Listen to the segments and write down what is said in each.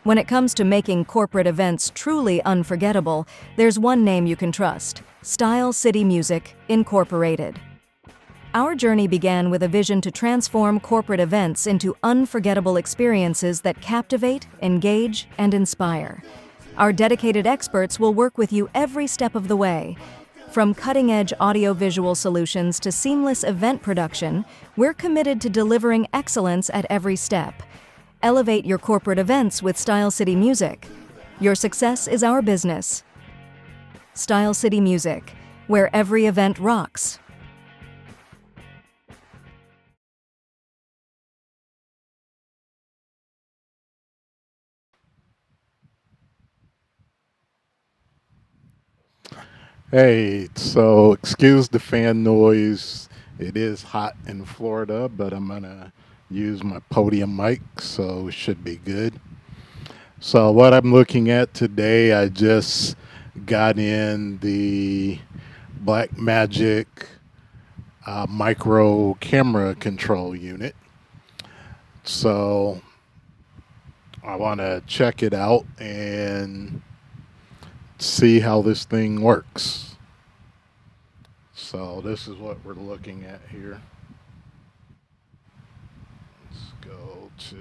When it comes to making corporate events truly unforgettable, there's one name you can trust: Style City Music, Incorporated. Our journey began with a vision to transform corporate events into unforgettable experiences that captivate, engage, and inspire. Our dedicated experts will work with you every step of the way. From cutting-edge audio-visual solutions to seamless event production, we're committed to delivering excellence at every step. Elevate your corporate events with Style City Music. Your success is our business. Style City Music, where every event rocks. Hey, so excuse the fan noise. It is hot in Florida, but I'm gonna use my podium mic, so it should be good. So what I'm looking at today, I just got in the Blackmagic micro camera control unit. So I want to check it out and see how this thing works. So this is what we're looking at here. Let's go to.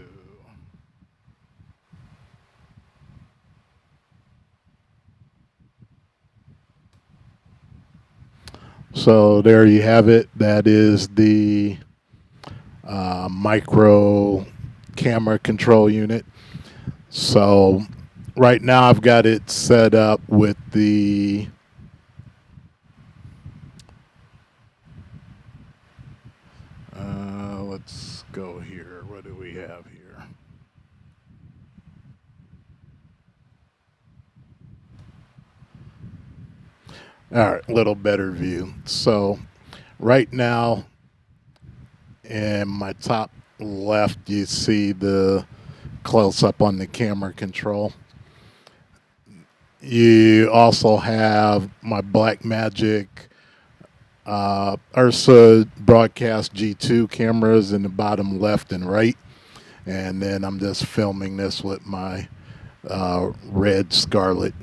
So there you have it. That is the micro camera control unit. So right now I've got it set up with the let's go here. What do we have here? All right, little better view. So right now in my top left, you see the close up on the camera control. You also have my Blackmagic Ursa broadcast G2 cameras in the bottom left and right. And then I'm just filming this with my red Scarlet,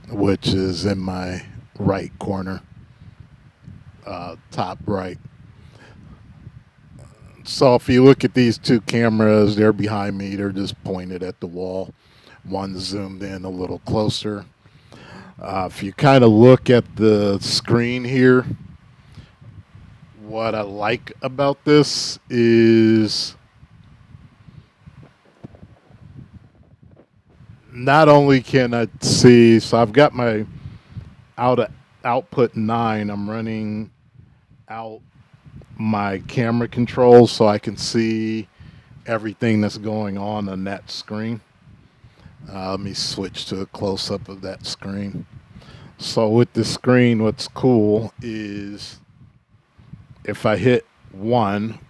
which is in my right corner, top right. So if you look at these two cameras, they're behind me. They're just pointed at the wall. One zoomed in a little closer. If you kind of look at the screen here, what I like about this is not only can I see, so I've got my output 9. I'm running out my camera controls so I can see everything that's going on that screen. Let me switch to a close up of that screen. So with the screen, what's cool is if I hit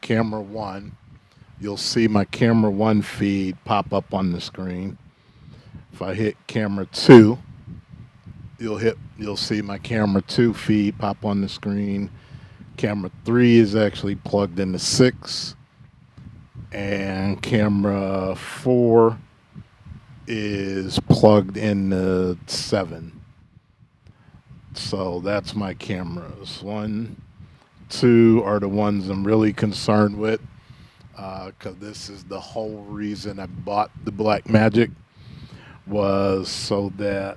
camera 1, you'll see my camera 1 feed pop up on the screen. If I hit camera 2, you'll see my camera 2 feed pop on the screen. Camera 3 is actually plugged into 6, and camera 4 is plugged into 7. So that's my cameras. 1, 2 are the ones I'm really concerned with, because this is the whole reason I bought the Blackmagic, was so that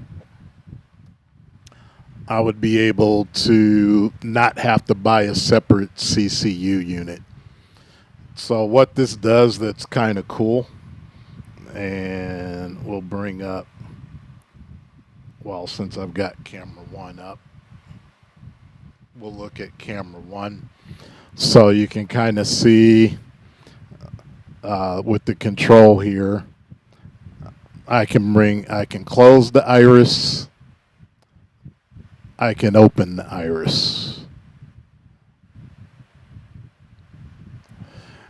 I would be able to not have to buy a separate CCU unit. So what this does that's kind of cool, and we'll bring up, well, since I've got camera 1 up, we'll look at camera 1. So you can kind of see with the control here, I can close the iris, I can open the iris.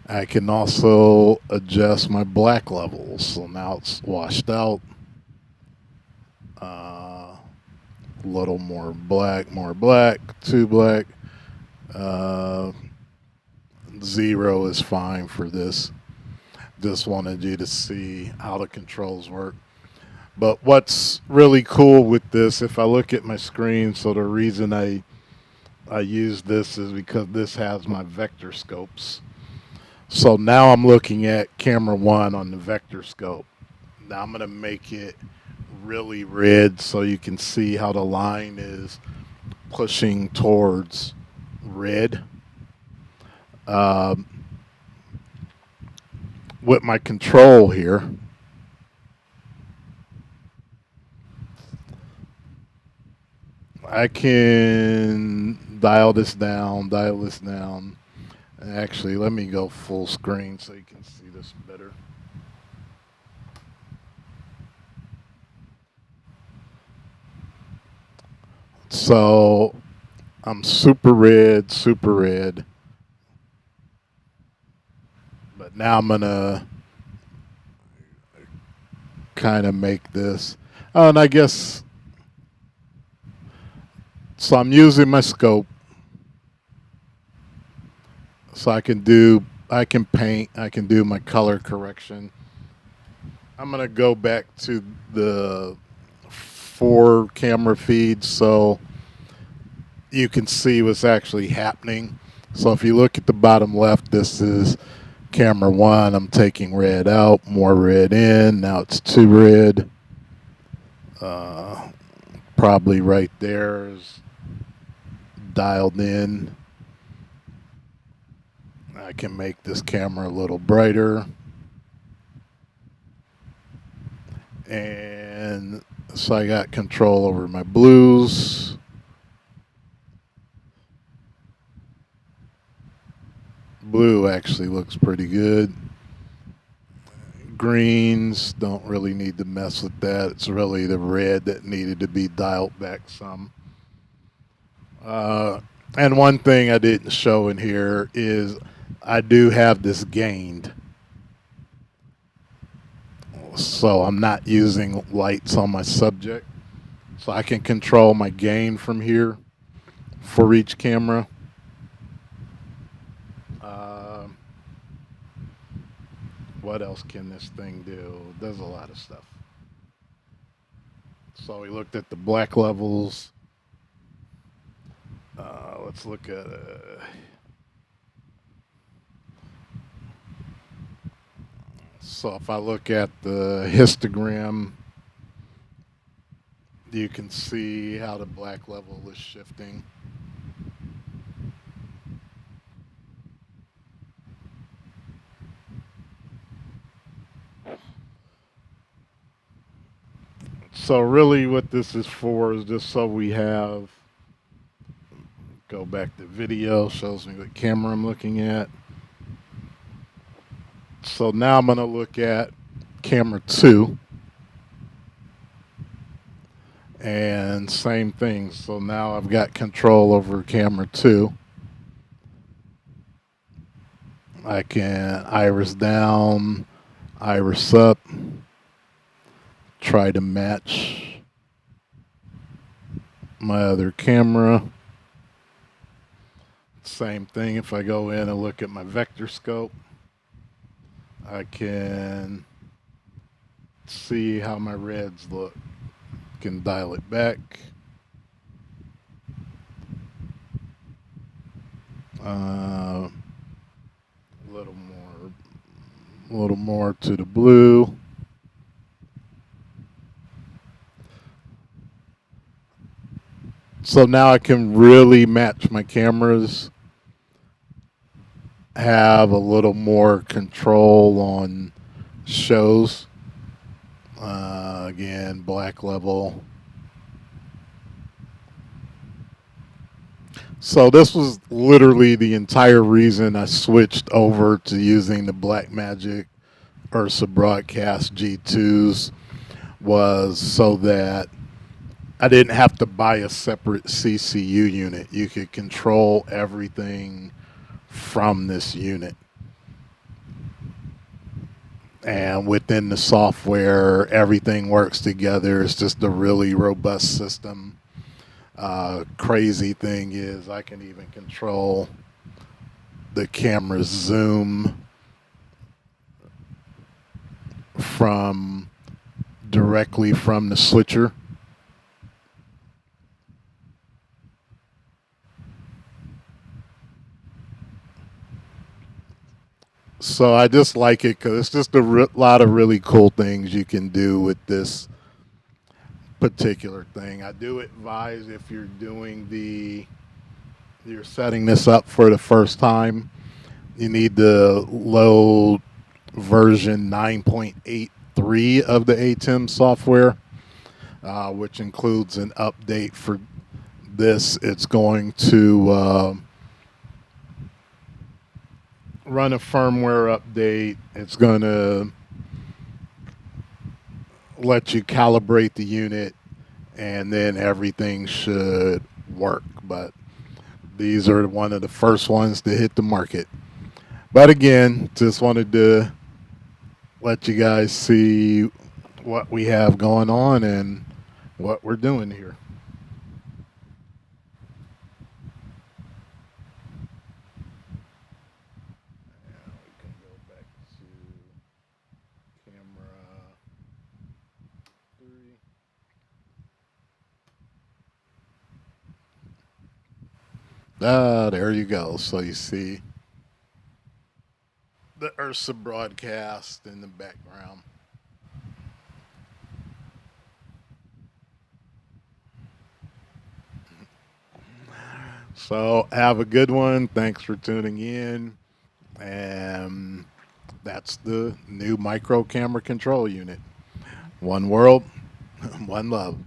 I can also adjust my black levels. So now it's washed out. A little more black, too black. Uh, 0 is fine for this. Just wanted you to see how the controls work. But what's really cool with this, if I look at my screen, so the reason I use this is because this has my vector scopes. So now I'm looking at camera 1 on the vector scope. Now I'm going to make it really red so you can see how the line is pushing towards red. Um, with my control here, I can dial this down, dial this down. Actually, let me go full screen so you can see this better. So I'm super red, super red. But now I'm gonna kind of make this. Oh, and I guess so. I'm using my scope, so I can paint, I can do my color correction. I'm gonna go back to the 4 camera feeds so you can see what's actually happening. So if you look at the bottom left, this is camera 1. I'm taking red out, more red in. Now it's too red. Probably right there is dialed in. I can make this camera a little brighter. And so I got control over my blues. Blue actually looks pretty good. Greens, don't really need to mess with that. It's really the red that needed to be dialed back some. And one thing I didn't show in here is I do have this gained. So I'm not using lights on my subject. So I can control my gain from here for each camera. Uh, what else can this thing do? It does a lot of stuff. So we looked at the black levels. Let's look at so if I look at the histogram, you can see how the black level is shifting. So really what this is for is just so we have, go back to video, shows me what camera I'm looking at. So now I'm going to look at camera 2. And same thing. So now I've got control over camera 2. I can iris down, iris up, try to match my other camera. Same thing if I go in and look at my vector scope. I can see how my reds look. Can dial it back. A little more to the blue. So now I can really match my cameras, have a little more control on shows. Again, black level. So this was literally the entire reason I switched over to using the Blackmagic Ursa Broadcast G2s, was so that I didn't have to buy a separate CCU unit. You could control everything from this unit. And within the software, everything works together. It's just a really robust system. Crazy thing is I can even control the camera's zoom from directly from the switcher. So I just like it because it's just a lot of really cool things you can do with this particular thing. I do advise if you're setting this up for the first time, you need to load version 9.83 of the ATEM software, which includes an update for this. It's going to run a firmware update. It's going to let you calibrate the unit, and then everything should work. But these are one of the first ones to hit the market. But again, just wanted to let you guys see what we have going on and what we're doing here. Now we can go back to camera 3. Ah, there you go. So you see the Ursa broadcast in the background. So have a good one. Thanks for tuning in. And that's the new micro camera control unit. One world, one love.